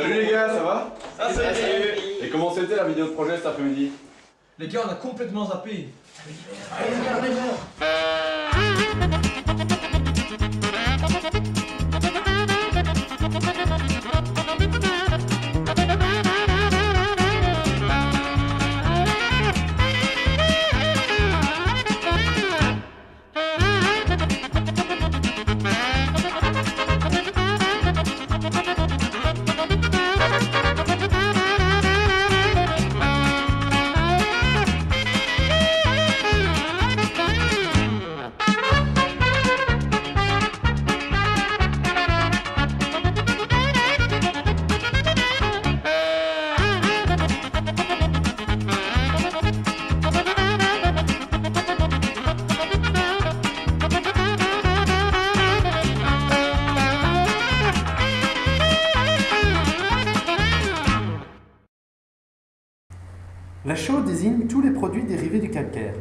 Salut les gars, ça va? Salut. Et comment c'était la vidéo de projet cet après-midi? Les gars, on a complètement zappé. Allez, regardez-le. La chaux désigne tous les produits dérivés du calcaire.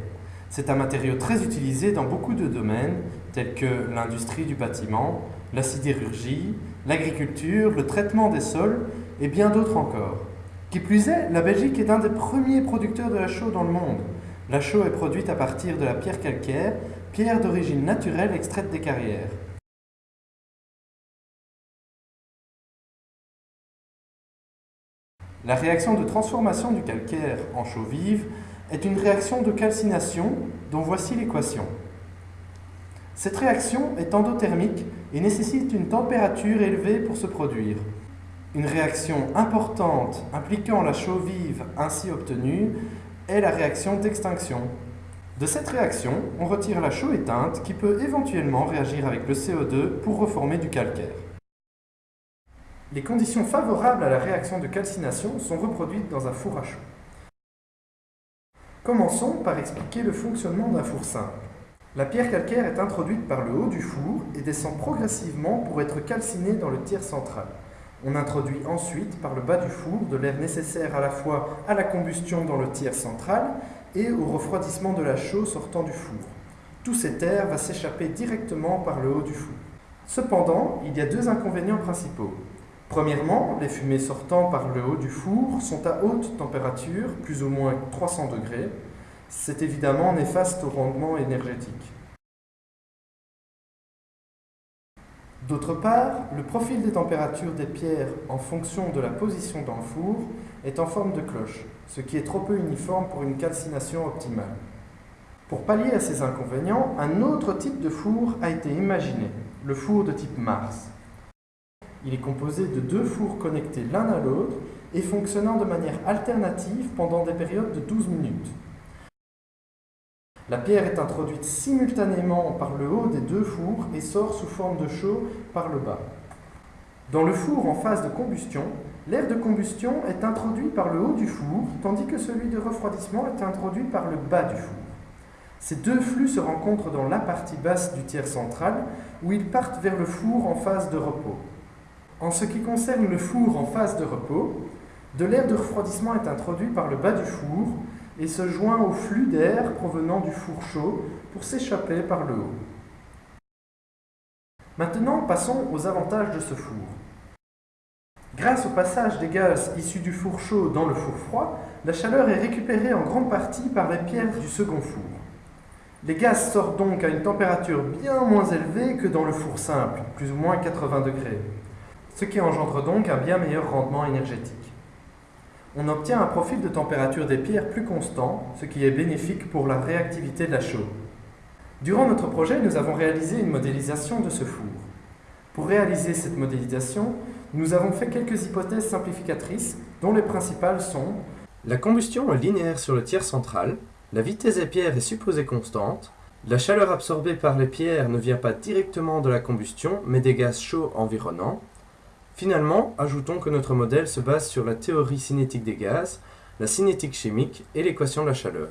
C'est un matériau très utilisé dans beaucoup de domaines, tels que l'industrie du bâtiment, la sidérurgie, l'agriculture, le traitement des sols et bien d'autres encore. Qui plus est, la Belgique est un des premiers producteurs de la chaux dans le monde. La chaux est produite à partir de la pierre calcaire, pierre d'origine naturelle extraite des carrières. La réaction de transformation du calcaire en chaux vive est une réaction de calcination dont voici l'équation. Cette réaction est endothermique et nécessite une température élevée pour se produire. Une réaction importante impliquant la chaux vive ainsi obtenue est la réaction d'extinction. De cette réaction, on retire la chaux éteinte qui peut éventuellement réagir avec le CO2 pour reformer du calcaire. Les conditions favorables à la réaction de calcination sont reproduites dans un four à chaux. Commençons par expliquer le fonctionnement d'un four simple. La pierre calcaire est introduite par le haut du four et descend progressivement pour être calcinée dans le tiers central. On introduit ensuite par le bas du four de l'air nécessaire à la fois à la combustion dans le tiers central et au refroidissement de la chaux sortant du four. Tout cet air va s'échapper directement par le haut du four. Cependant, il y a deux inconvénients principaux. Premièrement, les fumées sortant par le haut du four sont à haute température, plus ou moins 300 degrés. C'est évidemment néfaste au rendement énergétique. D'autre part, le profil des températures des pierres en fonction de la position dans le four est en forme de cloche, ce qui est trop peu uniforme pour une calcination optimale. Pour pallier à ces inconvénients, un autre type de four a été imaginé, le four de type Mars. Il est composé de deux fours connectés l'un à l'autre et fonctionnant de manière alternative pendant des périodes de 12 minutes. La pierre est introduite simultanément par le haut des deux fours et sort sous forme de chaux par le bas. Dans le four en phase de combustion, l'air de combustion est introduit par le haut du four, tandis que celui de refroidissement est introduit par le bas du four. Ces deux flux se rencontrent dans la partie basse du tiers central, où ils partent vers le four en phase de repos. En ce qui concerne le four en phase de repos, de l'air de refroidissement est introduit par le bas du four et se joint au flux d'air provenant du four chaud pour s'échapper par le haut. Maintenant, passons aux avantages de ce four. Grâce au passage des gaz issus du four chaud dans le four froid, la chaleur est récupérée en grande partie par les pierres du second four. Les gaz sortent donc à une température bien moins élevée que dans le four simple, plus ou moins 80 degrés. Ce qui engendre donc un bien meilleur rendement énergétique. On obtient un profil de température des pierres plus constant, ce qui est bénéfique pour la réactivité de la chaux. Durant notre projet, nous avons réalisé une modélisation de ce four. Pour réaliser cette modélisation, nous avons fait quelques hypothèses simplificatrices, dont les principales sont: la combustion est linéaire sur le tiers central, la vitesse des pierres est supposée constante, la chaleur absorbée par les pierres ne vient pas directement de la combustion, mais des gaz chauds environnants. Finalement, ajoutons que notre modèle se base sur la théorie cinétique des gaz, la cinétique chimique et l'équation de la chaleur.